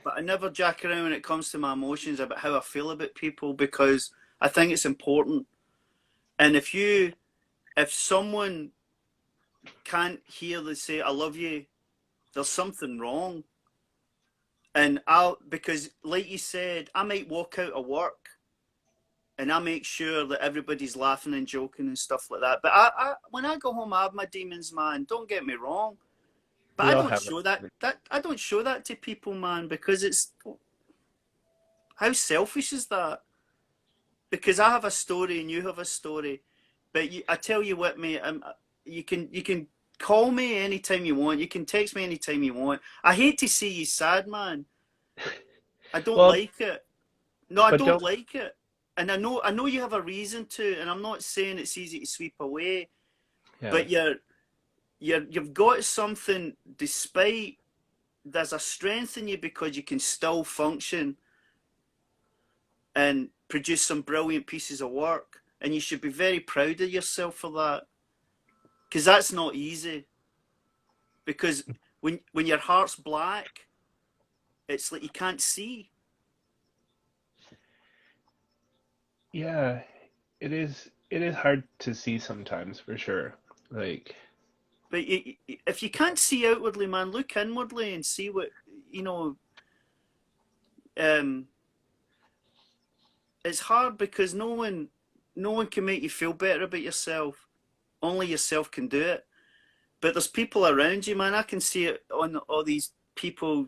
but I never jack around when it comes to my emotions about how I feel about people because I think it's important. And if someone can't hear the say "I love you," there's something wrong. And because like you said, I might walk out of work and I make sure that everybody's laughing and joking and stuff like that. But when I go home, I have my demons, man. Don't get me wrong, but we I all don't have show it. that I don't show that to people, man, because it's how selfish is that? Because I have a story and you have a story, but I tell you what, mate, you can call me anytime you want. You can text me anytime you want. I hate to see you sad, man. I don't Well, like it. No, I but don't don't. like it. And I know you have a reason to, and I'm not saying it's easy to sweep away, Yeah. but you've got something despite there's a strength in you because you can still function and produce some brilliant pieces of work. And you should be very proud of yourself for that. Because that's not easy. Because when your heart's black, it's like you can't see. Yeah, it is hard to see sometimes for sure. Like, But if you can't see outwardly, man, look inwardly and see what you know. Um, it's hard because no one can make you feel better about yourself. Only yourself can do it. But there's people around you, man. I can see it on all these people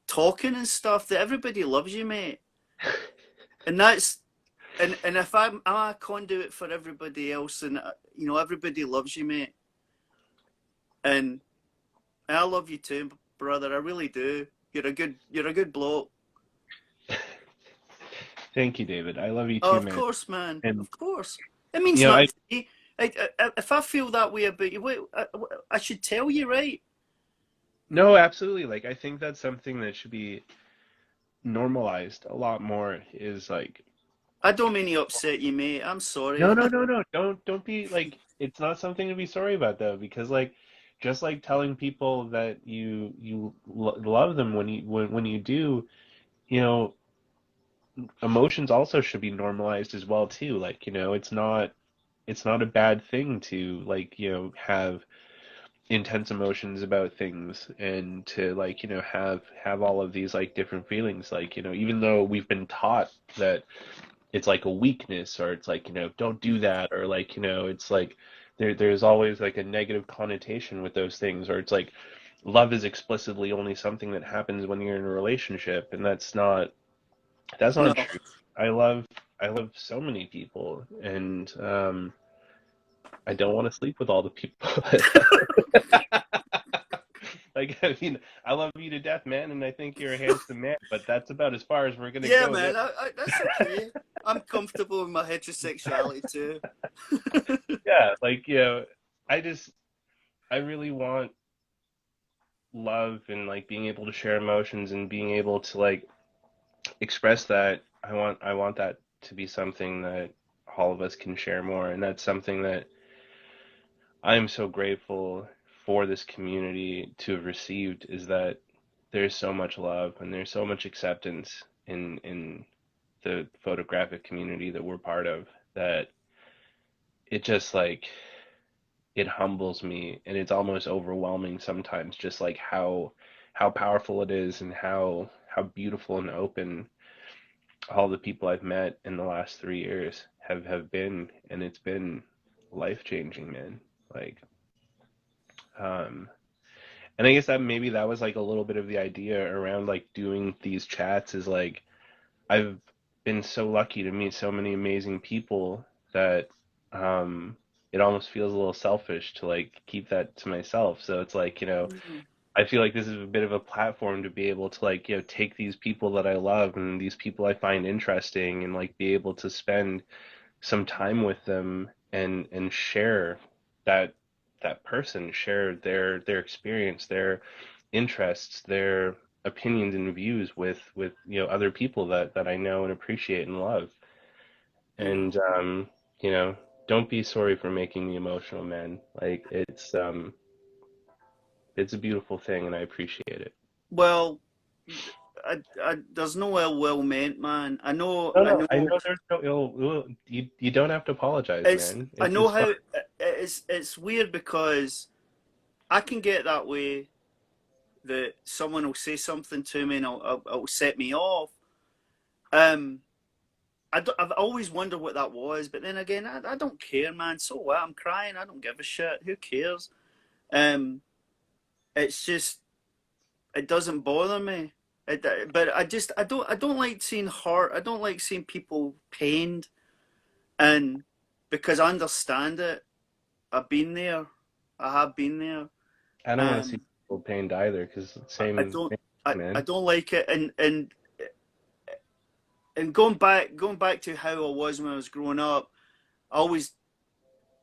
talking and stuff that everybody loves you, mate. And that's and if I'm a conduit for everybody else, and everybody loves you, mate. And I love you too. brother. I really do. You're a good bloke. Thank you, David. I love you Oh, too, of man. course, man. And Of course. It means you know, nothing to me. If I feel that way about you, wait, I should tell you, right? no, absolutely. Like, I think that's something that should be normalized a lot more. Is like, I don't mean to upset you, mate. I'm no, sorry. no, no, no. Don't be like. It's not something to be sorry about though, because like, just like telling people that you love them when you do, you know, emotions also should be normalized as well too. Like, it's not a bad thing to like, have intense emotions about things and to like, have all of these like different feelings. Like, even though we've been taught that it's like a weakness or it's like, don't do that or like, it's like there's always like a negative connotation with those things or it's like love is explicitly only something that happens when you're in a relationship and that's No. not true. I love I love so many people and I don't want to sleep with all the people. Like I mean, I love you to death, man, and I think you're a handsome man, but that's about as far as we're gonna Yeah, go there. man. That's okay. I'm comfortable with my heterosexuality too. Yeah, like I just I really want love and like being able to share emotions and being able to like express that. I want that to be something that all of us can share more, and that's something that I'm so grateful for this community to have received is that there's so much love and there's so much acceptance in the photographic community that we're part of that it just like it humbles me and it's almost overwhelming sometimes just like how powerful it is and how beautiful and open all the people I've met in the last 3 years have been and it's been life changing, man. Like um and I guess that maybe that was like a little bit of the idea around like doing these chats is like I've been so lucky to meet so many amazing people that um it almost feels a little selfish to like keep that to myself. So it's like, Mm. I feel like this is a bit of a platform to be able to like, take these people that I love and these people I find interesting and like be able to spend some time with them and share that person, share their experience, their interests, their opinions and views with other people that I know and appreciate and love. Mm. And you know, don't be sorry for making me emotional, man. Like it's a beautiful thing and I appreciate it. Well, there's no ill will meant, man. No, I no, I know. know there's no you don't have to apologize, man. I It's know it's how fine. it's weird because I can get that way that someone will say something to me and it'll set me off. Um, I've always wondered what that was, but then again, I don't care, man. So what? I'm crying. I don't give a shit. Who cares? Um, it's just it doesn't bother me. But I don't like seeing hurt. I don't like seeing people pained, and because I understand it, I've been there. I have been there. I don't want to see Um, people pained either, because I same don't thing, I man. don't like it, and going back to how I was when I was growing up, I always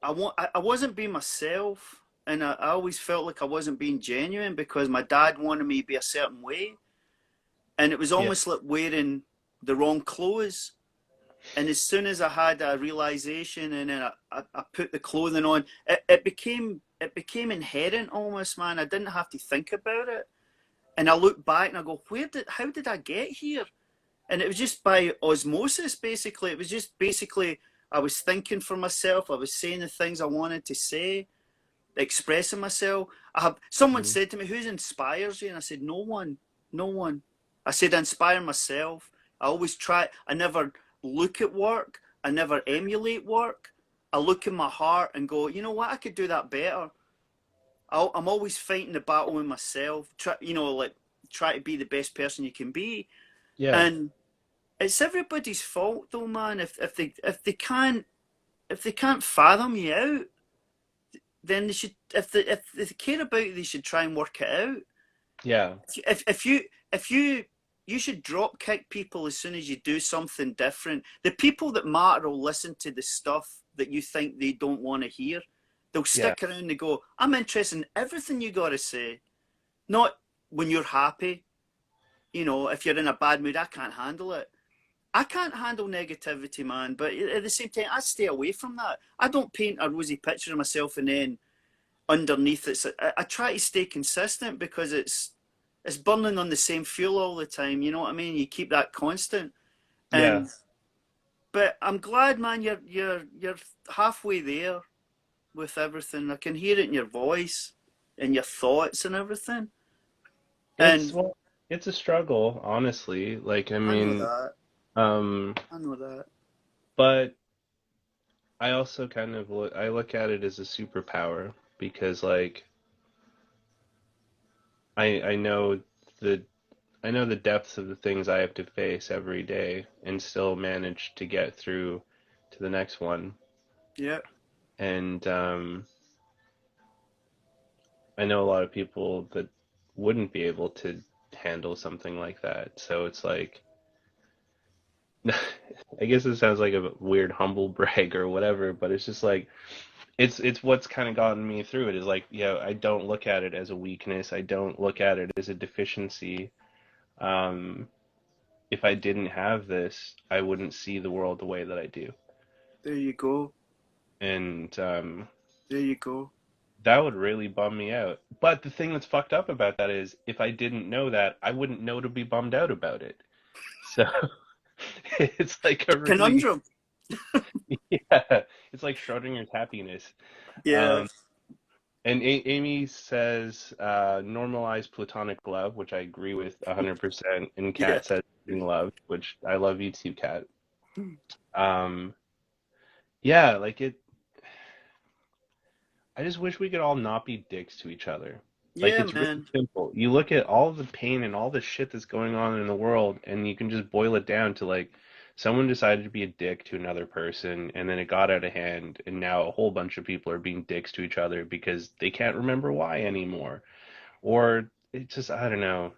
I wasn't being myself, and I always felt like I wasn't being genuine because my dad wanted me to be a certain way, and it was Yeah, almost like wearing the wrong clothes. And as soon as I had a realization, and then I put the clothing on, it became inherent almost, man. I didn't have to think about it, and I look back and I go, how did I get here? And it was just by osmosis, basically. It was just basically I was thinking for myself. I was saying the things I wanted to say, expressing myself. I have someone mhm. said to me, "Who inspires you?" And I said, "No one, no one." I said, "I inspire myself." I always try. I never look at work. I never emulate work. I look in my heart and go, you know what? I could do that better. I'm always fighting the battle with myself. Like try to be the best person you can be. Yeah, And it's everybody's fault, though, man. If they can't fathom you out, then they should. If they care about you, they should try and work it out. Yeah. If you should drop kick people as soon as you do something different. The people that matter will listen to the stuff that you think they don't want to hear. They'll Yeah. stick around and go, I'm interested in everything you got to say. Not when you're happy. You know, if you're in a bad mood, I can't handle it. I can't handle negativity, man. But at the same time, I stay away from that. I don't paint a rosy picture of myself and then underneath I try to stay consistent because it's burning on the same fuel all the time. You know what I mean? You keep that constant. Yeah. And but I'm glad, man. You're halfway there with everything. I can hear it in your voice, in your thoughts, and everything. It's And well, it's a struggle, honestly. Like, I I know mean, that. um, I know that. but I also kind of look at it as a superpower because like I know the I know the depths of the things I have to face every day and still manage to get through to the next one. Yeah. And I know a lot of people that wouldn't be able to handle something like that. So it's like I guess it sounds like a weird humble brag or whatever, but it's just like it's what's kind of gotten me through it is like, yeah, I don't look at it as a weakness. I don't look at it as a deficiency. Um, if I didn't have this, I wouldn't see the world the way that I do. There you go. And There you go. that would really bum me out. But the thing that's fucked up about that is if I didn't know that, I wouldn't know to be bummed out about it. So it's like a really, Conundrum. yeah, it's like Schrodinger's happiness. Yeah. Um, and Amy says normalize platonic love, which I agree with 100%. And Yeah. Kat says being loved, which I love you too, Kat. Um, yeah, like it. I just wish we could all not be dicks to each other. Like Yeah, it's really man. simple. You look at all the pain and all the shit that's going on in the world, and you can just boil it down to like someone decided to be a dick to another person, and then it got out of hand, and now a whole bunch of people are being dicks to each other because they can't remember why anymore. Or it's just I don't know.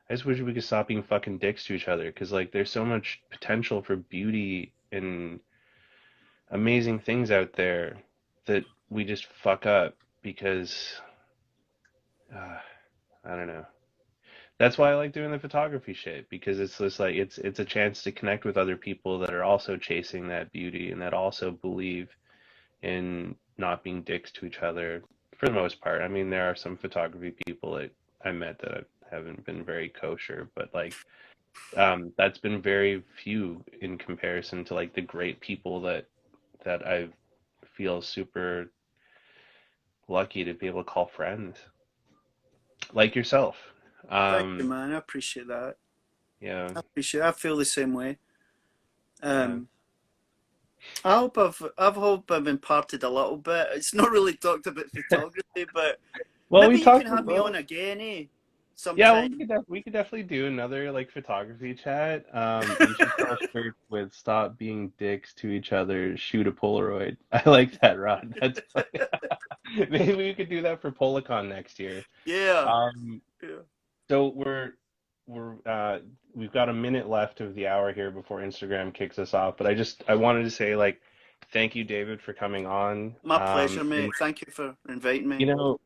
I just wish we could stop being fucking dicks to each other because like there's so much potential for beauty and amazing things out there that we just fuck up because uh, I don't know. That's why I like doing the photography shit because it's just like it's a chance to connect with other people that are also chasing that beauty and that also believe in not being dicks to each other for the most part. I mean, there are some photography people that I met that haven't been very kosher, but like that's been very few in comparison to like the great people that I feel super lucky to be able to call friends, like yourself. Thank you, Um, man. I appreciate that. yeah, I appreciate it. I feel the same way. yeah. Um, I hope I've imparted a little bit. It's not really talked about photography, but Well, we maybe you can talked. have me on Well, again, yeah, well, sometime. we could definitely do another like photography chat. We should sell shirts with "Stop being dicks to each other. Shoot a Polaroid." I like that, Rod. That's maybe we could do that for Polacon next year. Yeah. Um, Yeah. so we've got a minute left of the hour here before Instagram kicks us off. But I wanted to say like thank you, David, for coming on. My pleasure, And mate. Thank you for inviting you me. know,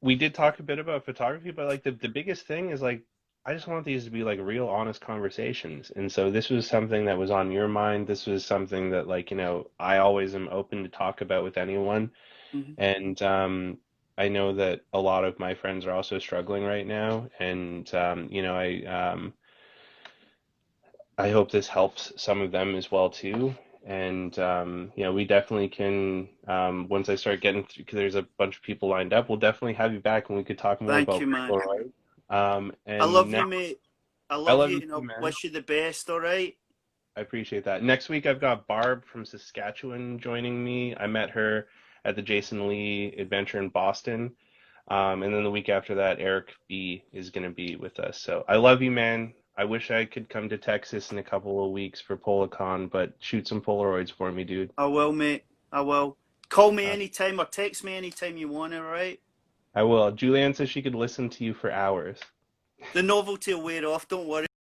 we did talk a bit about photography, but like the biggest thing is like I just want these to be like real honest conversations. And so this was something that was on your mind. This was something that like, I always am open to talk about with anyone. Hmm. And I know that a lot of my friends are also struggling right now. And I hope this helps some of them as well too. And we definitely can. Once I start getting through, because there's a bunch of people lined up, we'll definitely have you back and we could talk more Thank about you, man. Polaroid. I And love now you, mate. I I love love you, you and I too, man. wish you the best. All right. I appreciate that. Next week I've got Barb from Saskatchewan joining me. I met her at the Jason Lee adventure in Boston. And then the week after that, Eric B is going to be with us. So I love you, man. I wish I could come to Texas in a couple of weeks for Polacon, but shoot some Polaroids for me, dude. I will, mate. I will. Call me Uh, anytime or text me anytime you want. All right. I will. Julianne says she could listen to you for hours. The novelty will wear off. Don't worry.